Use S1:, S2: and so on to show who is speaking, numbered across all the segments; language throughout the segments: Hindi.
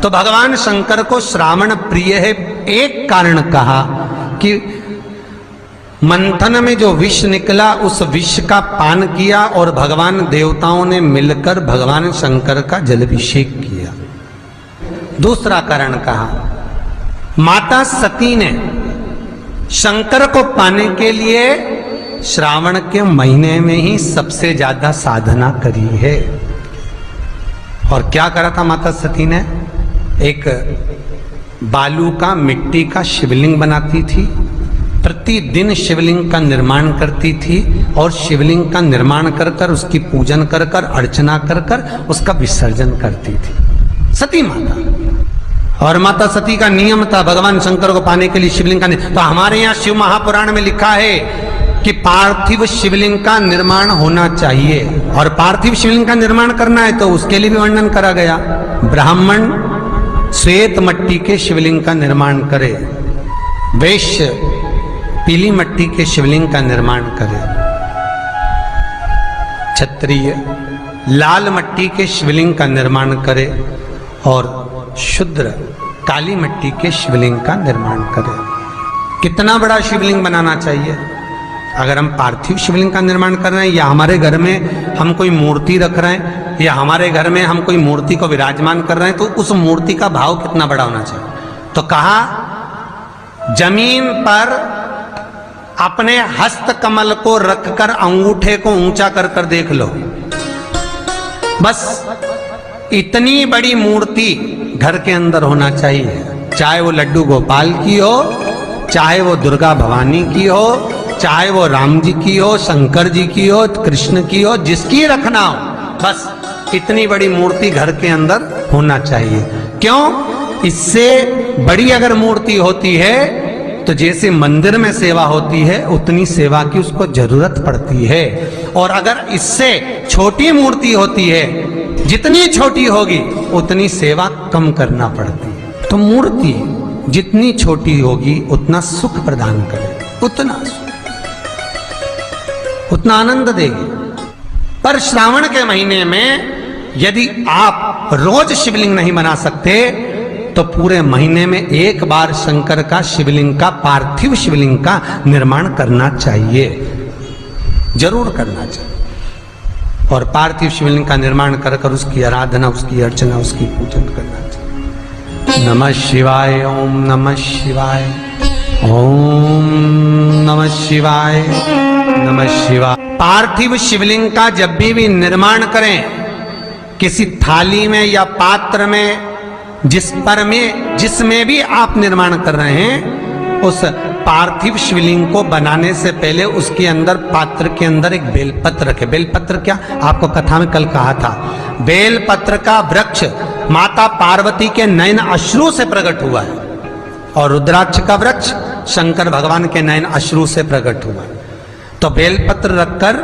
S1: तो भगवान शंकर को श्रावण प्रिय है, एक कारण कहा कि मंथन में जो विष निकला उस विष का पान किया और भगवान देवताओं ने मिलकर भगवान शंकर का जलाभिषेक किया। दूसरा कारण कहा, माता सती ने शंकर को पाने के लिए श्रावण के महीने में ही सबसे ज्यादा साधना करी है। और क्या करा था माता सती ने? एक बालू का, मिट्टी का शिवलिंग बनाती थी, प्रतिदिन शिवलिंग का निर्माण करती थी और शिवलिंग का निर्माण कर कर उसकी पूजन कर कर अर्चना कर कर उसका विसर्जन करती थी सती माता। और माता सती का नियम था भगवान शंकर को पाने के लिए शिवलिंग का तो हमारे यहाँ शिव महापुराण में लिखा है कि पार्थिव शिवलिंग का निर्माण होना चाहिए। और पार्थिव शिवलिंग का निर्माण करना है तो उसके लिए भी वर्णन करा गया। ब्राह्मण श्वेत मट्टी के शिवलिंग का निर्माण करे, वैश्य पीली मट्टी के शिवलिंग का निर्माण करे, क्षत्रिय लाल मट्टी के शिवलिंग का निर्माण करे और शूद्र काली मट्टी के शिवलिंग का निर्माण करे। कितना बड़ा शिवलिंग बनाना चाहिए? अगर हम पार्थिव शिवलिंग का निर्माण कर रहे हैं या हमारे घर में हम कोई मूर्ति रख रहे हैं या हमारे घर में हम कोई मूर्ति को विराजमान कर रहे हैं तो उस मूर्ति का भाव कितना बड़ा होना चाहिए? तो कहा जमीन पर अपने हस्त कमल को रखकर अंगूठे को ऊंचा कर कर देख लो, बस इतनी बड़ी मूर्ति घर के अंदर होना चाहिए। चाहे वो लड्डू गोपाल की हो, चाहे वो दुर्गा भवानी की हो, चाहे वो राम जी की हो, शंकर जी की हो, कृष्ण की हो, जिसकी रखना हो, बस इतनी बड़ी मूर्ति घर के अंदर होना चाहिए। क्यों? इससे बड़ी अगर मूर्ति होती है तो जैसे मंदिर में सेवा होती है उतनी सेवा की उसको जरूरत पड़ती है। और अगर इससे छोटी मूर्ति होती है, जितनी छोटी होगी उतनी सेवा कम करना पड़ती है। तो मूर्ति जितनी छोटी होगी उतना सुख प्रदान करेगी, उतना आनंद देगी। पर श्रावण के महीने में यदि आप रोज शिवलिंग नहीं बना सकते तो पूरे महीने में एक बार शंकर का शिवलिंग का, पार्थिव शिवलिंग का निर्माण करना चाहिए, जरूर करना चाहिए। और पार्थिव शिवलिंग का निर्माण कर कर उसकी आराधना, उसकी अर्चना, उसकी पूजन करना चाहिए। नमः शिवाय, ओम नमः शिवाय, ओम नमः शिवाय, नमः शिवाय। पार्थिव शिवलिंग का जब भी निर्माण करें, किसी थाली में या पात्र में जिसमें भी आप निर्माण कर रहे हैं, उस पार्थिव शिवलिंग को बनाने से पहले उसके अंदर, पात्र के अंदर एक बेलपत्र रखे। बेलपत्र क्या? आपको कथा में कल कहा था, बेलपत्र का वृक्ष माता पार्वती के नयन अश्रु से प्रकट हुआ है और रुद्राक्ष का वृक्ष शंकर भगवान के नयन अश्रु से प्रकट हुआ। तो बेलपत्र रखकर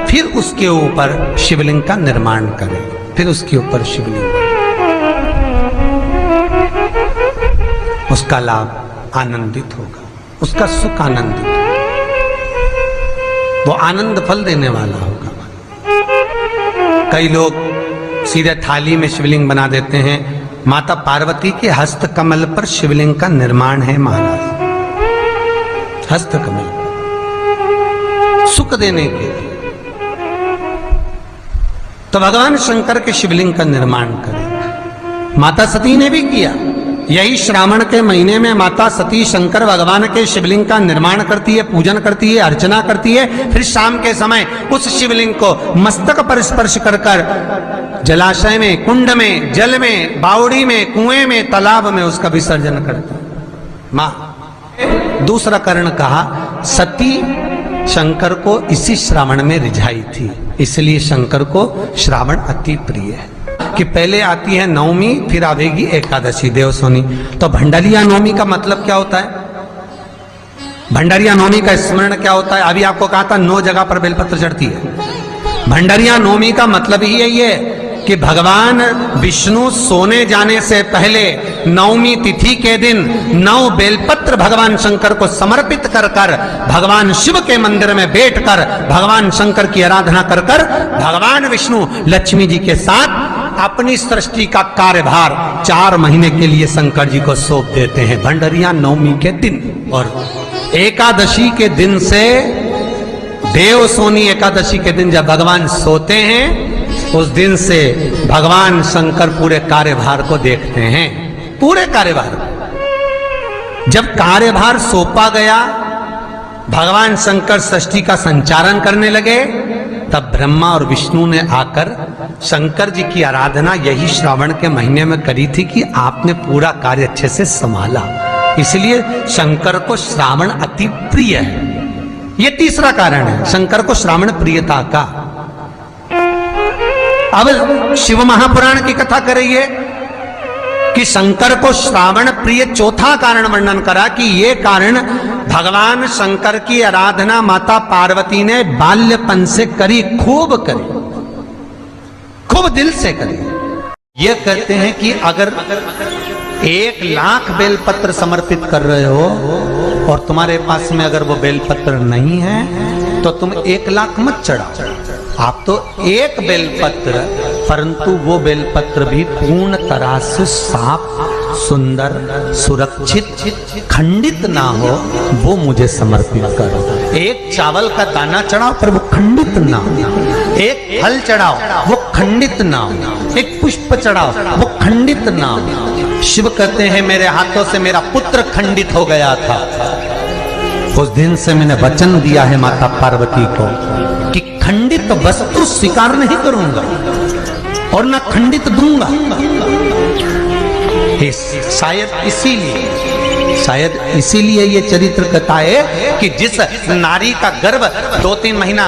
S1: फिर उसके ऊपर शिवलिंग का निर्माण करें, फिर उसके ऊपर शिवलिंग, उसका लाभ आनंदित होगा, उसका सुख आनंदित होगा, वो आनंद फल देने वाला होगा। कई लोग सीधे थाली में शिवलिंग बना देते हैं। माता पार्वती के हस्त कमल पर शिवलिंग का निर्माण है महाराज, हस्त कमल सुख देने के लिए। तो भगवान शंकर के शिवलिंग का निर्माण करें। माता सती ने भी किया। यही श्रावण के महीने में माता सती शंकर भगवान के शिवलिंग का निर्माण करती है, पूजन करती है, अर्चना करती है। फिर शाम के समय उस शिवलिंग को मस्तक पर स्पर्श कर कर जलाशय में, कुंड में, जल में, बावड़ी में, कुएं में, तालाब में उसका विसर्जन करती है मां। दूसरा कारण कहा, सती शंकर को इसी श्रावण में रिझाई थी, इसलिए शंकर को श्रावण अति प्रिय है। कि पहले आती है नवमी, फिर आवेगी एकादशी, देवसोनी। तो भंडारिया नवमी का मतलब क्या होता है? भंडारिया नवमी का स्मरण क्या होता है? अभी आपको कहा था 9 जगह पर बेलपत्र चढ़ती है। भंडारिया नवमी का मतलब ही यही है कि भगवान विष्णु सोने जाने से पहले नवमी तिथि के दिन 9 बेलपत्र भगवान शंकर को समर्पित कर कर भगवान शिव के मंदिर में बैठकर भगवान शंकर की आराधना कर कर भगवान विष्णु लक्ष्मी जी के साथ अपनी सृष्टि का कार्यभार 4 महीने के लिए शंकर जी को सौंप देते हैं भंडरिया नवमी के दिन। और एकादशी के दिन से, देव सोनी एकादशी के दिन जब भगवान सोते हैं, उस दिन से भगवान शंकर पूरे कार्यभार को देखते हैं, पूरे कार्यभार। जब कार्यभार सौंपा गया, भगवान शंकर सृष्टि का संचालन करने लगे, तब ब्रह्मा और विष्णु ने आकर शंकर जी की आराधना यही श्रावण के महीने में करी थी कि आपने पूरा कार्य अच्छे से संभाला, इसलिए शंकर को श्रावण अति प्रिय है। यह तीसरा कारण है शंकर को श्रावण प्रियता का। अब शिव महापुराण की कथा करिए कि शंकर को श्रावण प्रिय चौथा कारण वर्णन करा कि ये कारण भगवान शंकर की आराधना माता पार्वती ने बाल्यपन से करी, खूब करी, खूब दिल से करी। ये कहते हैं कि अगर 1,00,000 बेलपत्र समर्पित कर रहे हो और तुम्हारे पास में अगर वो बेलपत्र नहीं है तो तुम 1,00,000 मत चढ़ाओ, आप तो 1 बेलपत्र, परंतु वो बेलपत्र भी पूर्ण तरह से साफ, सुंदर, सुरक्षित, खंडित ना हो, वो मुझे समर्पित करो। 1 चावल का दाना चढ़ाओ पर वो खंडित ना हो, 1 फल चढ़ाओ वो खंडित ना हो, 1 पुष्प चढ़ाओ वो खंडित ना हो। शिव कहते हैं मेरे हाथों से मेरा पुत्र खंडित हो गया था, उस दिन से मैंने वचन दिया है माता पार्वती को कि खंडित वस्तु स्वीकार नहीं करूंगा और न खंडित दूंगा। शायद इसीलिए ये चरित्र कथा है कि जिस नारी का गर्भ 2-3 महीना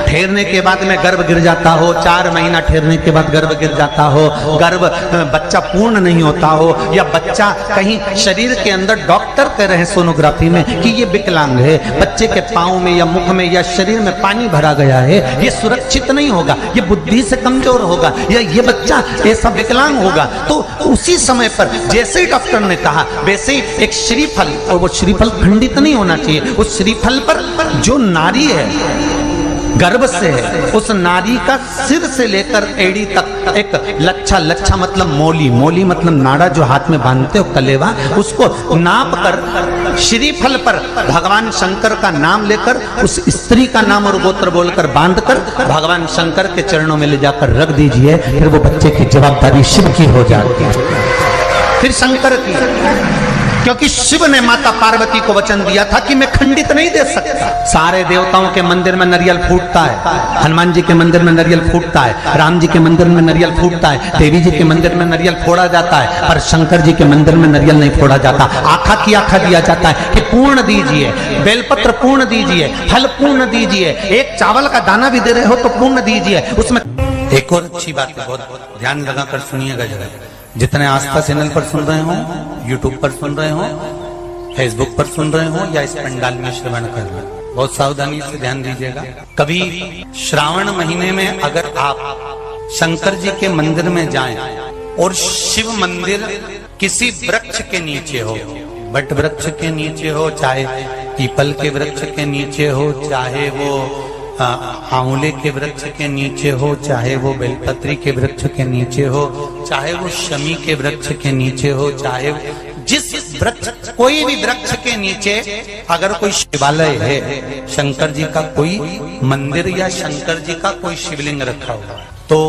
S1: ठहरने के बाद में गर्भ गिर जाता हो, 4 महीना ठहरने के बाद गर्भ गिर जाता हो, गर्भ बच्चा पूर्ण नहीं होता हो, या बच्चा कहीं शरीर के अंदर डॉक्टर कह रहे हैं सोनोग्राफी में कि ये विकलांग है, बच्चे के पाँव में या मुख में या शरीर में पानी भरा गया है, ये सुरक्षित नहीं होगा, ये बुद्धि से कमजोर होगा, या ये बच्चा ऐसा विकलांग होगा, तो उसी समय पर जैसे ही डॉक्टर ने कहा वैसे ही एक श्रीफल, और वो श्रीफल खंडित नहीं होना चाहिए, उस श्रीफल पर जो नारी है गर्भ से है, उस नारी का सिर से लेकर एड़ी तक एक लच्छा मतलब मोली मतलब नाड़ा जो हाथ में बांधते हो कलेवा, उसको नाप कर श्रीफल पर भगवान शंकर का नाम लेकर उस स्त्री का नाम और गोत्र बोलकर बांधकर भगवान शंकर के चरणों में ले जाकर रख दीजिए, फिर वो बच्चे की जवाबदारी शिव की हो जाती है, फिर शंकर की, क्योंकि शिव ने माता पार्वती को वचन दिया था कि मैं खंडित नहीं दे सकता। सारे देवताओं के मंदिर में नारियल फूटता है, हनुमान जी के मंदिर में नारियल फूटता है, राम जी के मंदिर में नारियल फूटता है, देवी जी के मंदिर में नारियल फोड़ा जाता है, पर शंकर जी के मंदिर में नारियल नहीं फोड़ा जाता। आखा की आखा दिया जाता है कि पूर्ण दीजिए, बेलपत्र पूर्ण दीजिए, फल पूर्ण दीजिए, 1 चावल का दाना भी दे रहे हो तो पूर्ण दीजिए। उसमें एक और अच्छी बात है, बहुत ध्यान लगाकर सुनिएगा जरा, जितने आस्था चैनल पर सुन रहे हो, यूट्यूब पर सुन रहे हो, फेसबुक पर सुन रहे हो, या इस पंडाल में श्रवण कर रहे हो, बहुत सावधानी से ध्यान दीजिएगा। कभी श्रावण महीने में अगर आप शंकर जी के मंदिर में जाएं और शिव मंदिर किसी वृक्ष के नीचे हो, बट वृक्ष के नीचे हो, चाहे पीपल के वृक्ष के नीचे हो, चाहे वो आंवले के वृक्ष के नीचे हो, चाहे वो बेलपत्री के वृक्ष के नीचे हो, चाहे वो शमी के वृक्ष के नीचे हो, चाहे जिस वृक्ष, कोई भी वृक्ष के नीचे अगर कोई शिवालय है, शंकर जी का कोई मंदिर या शंकर जी का कोई शिवलिंग रखा हुआ, तो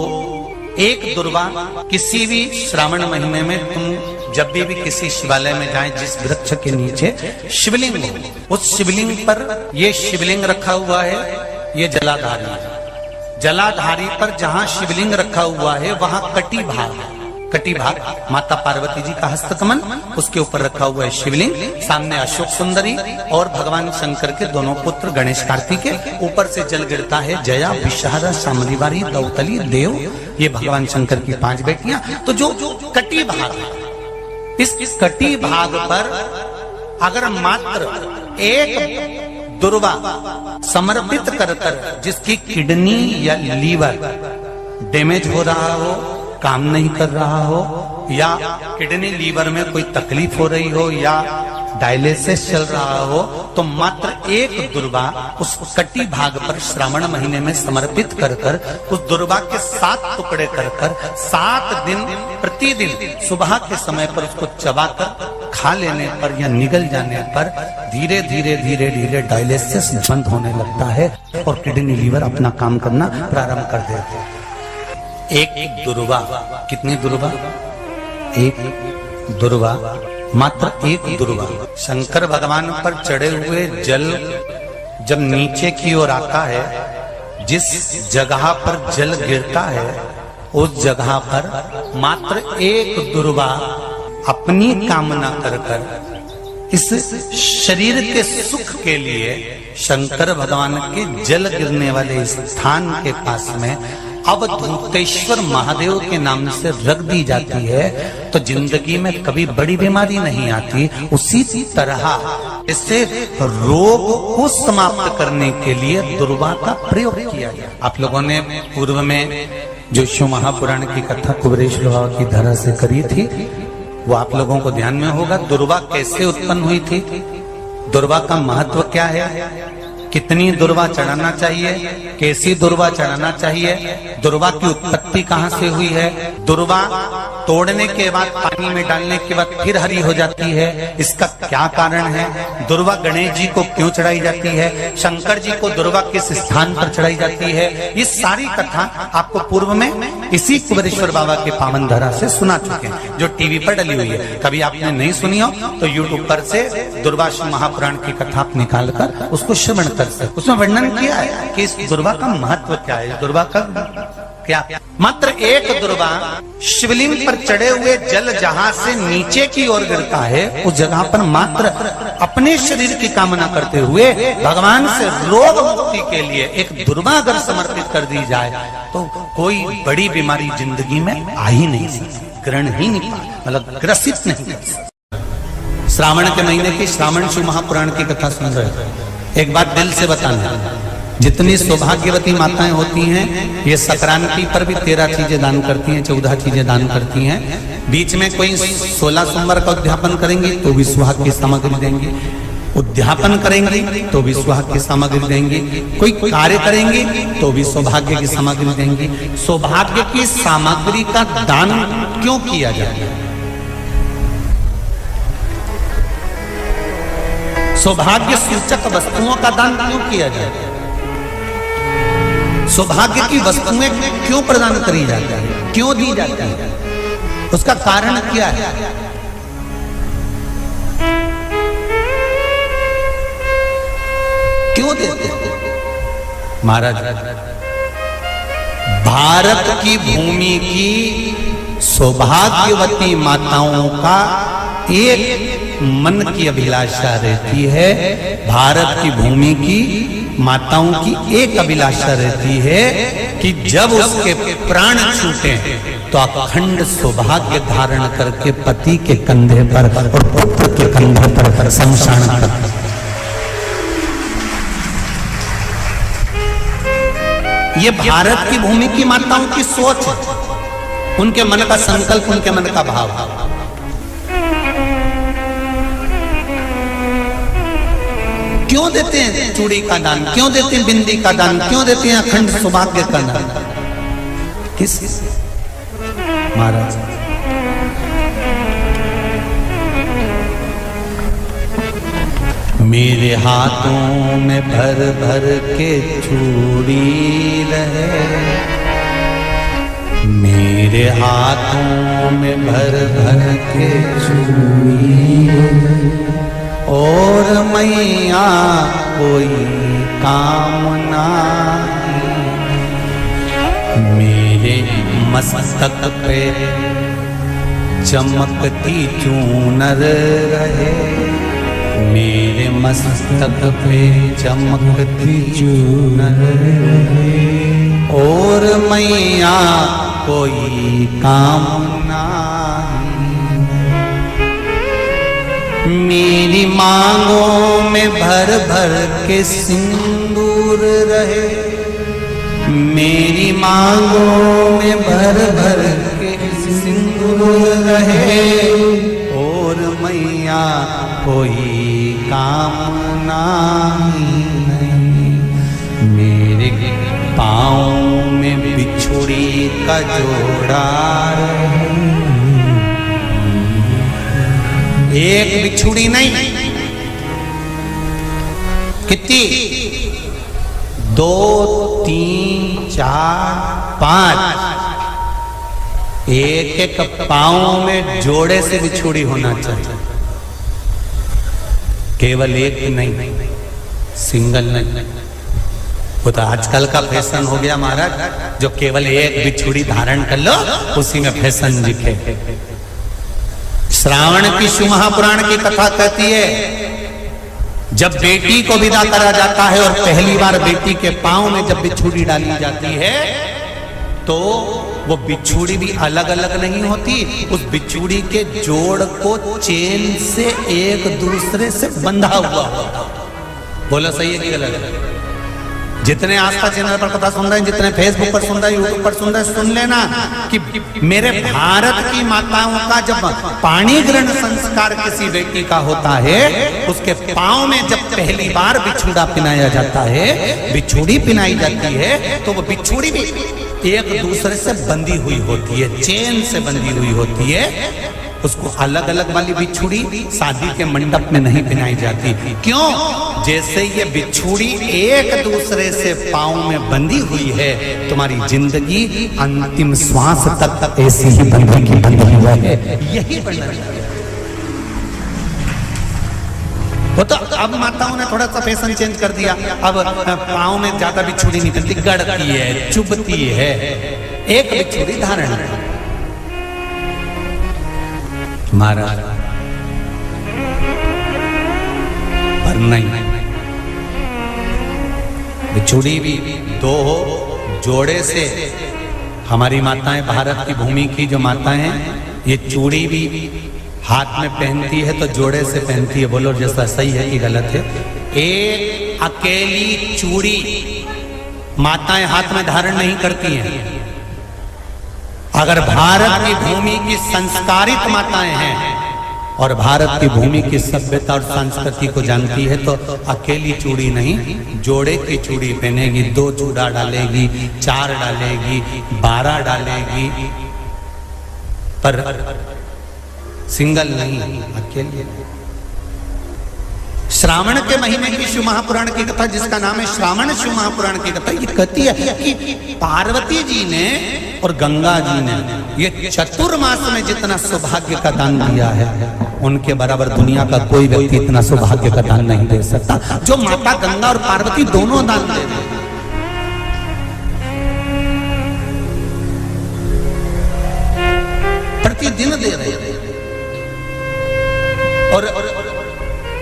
S1: एक दुर्वा किसी भी श्रावण महीने में तुम जब भी किसी शिवालय में जाएं, जिस वृक्ष के नीचे शिवलिंग हो, उस शिवलिंग पर ये शिवलिंग रखा हुआ है, ये जलाधारी है। जलाधारी पर जहां शिवलिंग रखा हुआ है वहां कटी भाग माता पार्वती जी का हस्तकमल, उसके ऊपर रखा हुआ है शिवलिंग, सामने अशोक सुंदरी और भगवान शंकर के दोनों पुत्र गणेश कार्तिकेय, ऊपर से जल गिरता है जया, विषहारा, शामलीवारी, दौतली, देव, ये भगवान शंकर की 5 बेटियां। तो जो कटी भाग है, इस कटी भाग पर अगर मात्र एक दुर्वा समर्पित कर जिसकी किडनी या लीवर डैमेज हो रहा हो, काम नहीं कर रहा हो, या किडनी लीवर में कोई तकलीफ हो रही हो, या डायलिसिस चल रहा हो तो मात्र एक दुर्वा उस कटी भाग पर श्रावण महीने में समर्पित कर कर उस दुर्वा के 7 टुकड़े कर कर 7 दिन प्रतिदिन सुबह के समय पर उसको चबाकर खा लेने पर या निगल जाने पर धीरे धीरे धीरे धीरे डायलिसिस बंद होने लगता है और किडनी लीवर अपना काम करना प्रारंभ कर देते हैं। एक दुर्वा, कितनी दुर्वा? एक दुर्वा, मात्र एक दुर्वा। शंकर भगवान पर चढ़े हुए जल जब नीचे की ओर आता है, जिस जगह पर जल गिरता है उस जगह पर मात्र एक दुर्वा अपनी कामना कर कर इस शरीर के सुख के लिए शंकर भगवान के जल गिरने वाले स्थान के पास में अवधूतेश्वर महादेव के नाम से रख दी जाती है तो जिंदगी में कभी बड़ी बीमारी नहीं आती। उसी तरह इससे रोग को समाप्त करने के लिए दुर्वा का प्रयोग किया गया। आप लोगों ने पूर्व में जो शिव महापुराण की कथा कुबेरेश बाबा की धरा से करी थी वो आप लोगों को ध्यान में होगा। दुर्वा कैसे उत्पन्न हुई थी, दुर्वा का महत्व क्या है, कितनी दुर्वा चढ़ाना चाहिए, कैसी दुर्वा चढ़ाना चाहिए, दुर्वा की उत्पत्ति कहाँ से हुई है, दुर्वा तोड़ने के बाद पानी में डालने के बाद फिर हरी हो जाती है, इसका क्या कारण है, दुर्वा गणेश जी को क्यों चढ़ाई जाती है, शंकर जी को दुर्वा किस स्थान पर चढ़ाई जाती है, ये सारी कथा आपको पूर्व में इसी कुबेरेश्वर बाबा के पावन धरा से सुना चुके हैं जो टीवी पर डली हुई है। कभी आपने नहीं सुनी हो तो यूट्यूब पर से दुर्वासा महापुराण की कथा आप निकाल कर उसको श्रवण कर सकते। उसमें वर्णन किया है कि इस दुर्वा का महत्व क्या है, दुर्वा का क्या। मात्र एक दुर्वा शिवलिंग पर चढ़े हुए जल जहां से नीचे की ओर गिरता है उस जगह पर मात्र अपने शरीर की कामना करते हुए भगवान से रोग मुक्ति के लिए एक दुर्वा अगर समर्पित कर दी जाए तो कोई बड़ी बीमारी जिंदगी में आ ही नहीं सकती, ग्रहण ही नहीं, मतलब ग्रसित नहीं कर सकती। श्रावण के महीने की श्रावण शिव महापुराण की कथा सुन रहे थे। एक बात दिल से बताना, जितनी सौभाग्यवती माताएं होती हैं ये संक्रांति पर भी 13 चीजें दान करती हैं, 14 चीजें दान करती हैं। बीच में कोई 16 सोमवार का उद्यापन करेंगी तो भी सुहाग की सामग्री देंगी, उद्यापन करेंगी तो भी सुहाग की सामग्री देंगी, कोई कार्य करेंगी तो भी सौभाग्य की सामग्री देंगी। सौभाग्य की सामग्री का दान क्यों किया जाता है? सौभाग्य सूचक वस्तुओं का दान क्यों किया जाता है? सौभाग्य की वस्तुएं क्यों प्रदान करी जाती है, क्यों दी जाती है, उसका कारण क्या है? क्यों देते हैं? महाराज, भारत की भूमि की सौभाग्यवती माताओं का एक मन की अभिलाषा रहती है, भारत की भूमि की माताओं की एक अभिलाषा रहती है कि जब उसके प्राण छूटे तो अखंड सौभाग्य धारण करके पति के कंधे पर और पुत्र के कंधे पर शमशान कर। ये भारत की भूमि की माताओं की सोच है, उनके मन का संकल्प, उनके मन का भाव। क्यों देते हैं चूड़ी का दान, क्यों देते हैं बिंदी का दान, क्यों देते हैं अखंड सौभाग्य का दान? किस महाराज? मेरे हाथों में भर भर के चूड़ी रहे, मेरे हाथों में भर भर के चूड़ी और मैया कोई कामना, मेरे मस्तक पे चमकती चूनर रहे, मेरे मस्तक पे चमकती चूनर रहे और मैया कोई कामना, मेरी मांगों में भर भर के सिंदूर रहे, मेरी मांगों में भर भर के सिंदूर रहे और मैया कोई कामना नहीं, मेरे पाँव में बिछुड़ी का जोड़ा रहे। एक बिछुड़ी नहीं, कितनी? 2, 3, 4, 5। एक एक पाँव में जोड़े से बिछुड़ी होना चाहिए, केवल एक नहीं, सिंगल नहीं। वो तो आजकल का फैशन हो गया महाराज, जो केवल एक बिछुड़ी धारण कर लो उसी में फैशन दिखे। श्रावण की शिव महापुराण की कथा कहती है, जब बेटी को विदा करा जाता है और पहली बार बेटी के पांव में जब बिछुड़ी डाली जाती है तो वो बिछुड़ी भी अलग अलग नहीं होती, उस बिछुड़ी के जोड़ को चेन से एक दूसरे से बंधा हुआ होता। बोलो सही है कि गलत? जितने आस्था चैनल पर कथा सुन रहे हैं, जितने फेसबुक पर सुन रहे हैं, यूट्यूब पर सुन रहे हैं, सुन लेना कि मेरे भारत की माताओं का जब पाणी ग्रहण संस्कार किसी व्यक्ति का होता है, उसके पांव में जब पहली बार बिछुड़ा पिनाया जाता है, बिछुड़ी पिनाई जाती है, तो वो बिछुड़ी भी एक दूसरे से बंधी हुई होती है, चेन से बंधी हुई होती है। उसको अलग अलग वाली बिछुड़ी शादी के मंडप में नहीं पिनाई जाती। क्यों? जैसे ये बिछुड़ी एक दूसरे से पांव में बंधी हुई है, तुम्हारी जिंदगी अंतिम श्वास तक ऐसी ही बंधी हुई है। यही बनना चाहिए। वो तो अब माताओं ने थोड़ा सा फैशन चेंज कर दिया, अब पांव में ज्यादा बिछुड़ी नहीं पहनती, गड़ती है, चुभती है, एक बिछुड़ी धारण है। महाराज पर नहीं, बिछुड़ी भी 2 हो, जोड़े से। हमारी माताएं, भारत की भूमि की जो माताएं हैं, ये चूड़ी भी हाथ में पहनती है तो जोड़े से पहनती है। बोलो जैसा सही है कि गलत है? एक अकेली चूड़ी माताएं हाथ में धारण नहीं करती हैं। अगर भारत की भूमि की संस्कारित माताएं हैं और भारत की भूमि की सभ्यता और संस्कृति को जानती है तो अकेली चूड़ी नहीं, जोड़े की चूड़ी पहनेगी, 2 चूड़ा डालेगी, 4 डालेगी, 12 डालेगी, पर सिंगल नहीं, अकेले। श्रावण के महीने की शिव महापुराण की कथा, जिसका नाम है श्रावण शिव महापुराण की कथा, ये कहती है कि पार्वती जी ने और गंगा जी ने ये चतुर्मास में जितना सौभाग्य का दान दिया है, उनके बराबर दुनिया का कोई व्यक्ति इतना सौभाग्य का दान नहीं दे सकता, जो माता गंगा और पार्वती दोनों दान दे रहे हैं। प्रतिदिन दे रहे हैं। और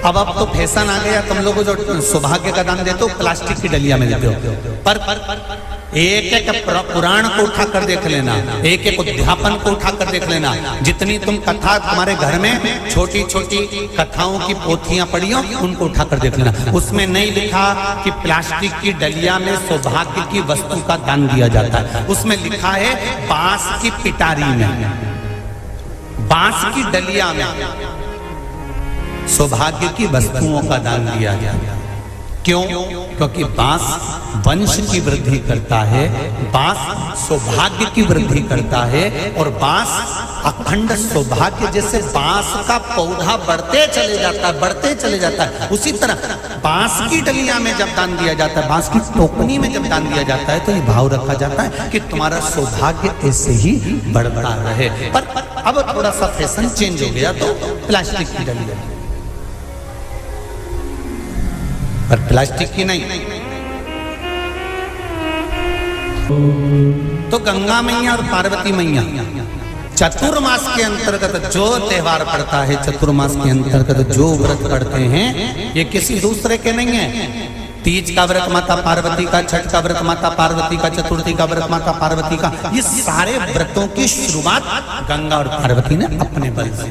S1: अब तो फैशन आ गया, तुम लोगों जो सौभाग्य का दान देते हो प्लास्टिक की डलिया में देते हो, पर एक एक पुराण को उठा कर देख लेना, एक एक उद्यापन को उठा कर देख लेना। जितनी तुम कथा तुम्हारे घर में छोटी छोटी कथाओं की पोथियां पड़ी हो, उनको उठा कर देख लेना। उसमें नहीं लिखा कि प्लास्टिक की डलिया में सौभाग्य की वस्तु का दान दिया जाता है। उसमें लिखा है बांस की पिटारी में, बांस की डलिया में सौभाग्य की वस्तुओं का दान दिया जाता है। क्यों? क्योंकि बांस वंश की वृद्धि करता है, बांस सौभाग्य की वृद्धि करता है, और बांस अखंड सौभाग्य। जैसे बांस का पौधा बढ़ते चले जाता है, बढ़ते चले जाता है, उसी तरह बांस की डलिया में जब दान दिया जाता है, बांस की टोकनी में जब दान दिया जाता है, तो ये भाव रखा जाता है कि तुम्हारा सौभाग्य ऐसे ही बढ़ता रहे। पर अब थोड़ा सा फैशन चेंज हो गया, तो प्लास्टिक की डलिया, पर प्लास्टिक की नहीं। तो गंगा मैया और पार्वती मैया चतुर्मास के अंतर्गत जो त्योहार पड़ता है, चतुर्मास के अंतर्गत जो व्रत पड़ते हैं, ये किसी दूसरे के नहीं है। तीज का व्रत माता पार्वती का, छठ का व्रत माता पार्वती का, चतुर्थी का व्रत माता पार्वती का, ये सारे व्रतों की शुरुआत गंगा और पार्वती ने अपने बल से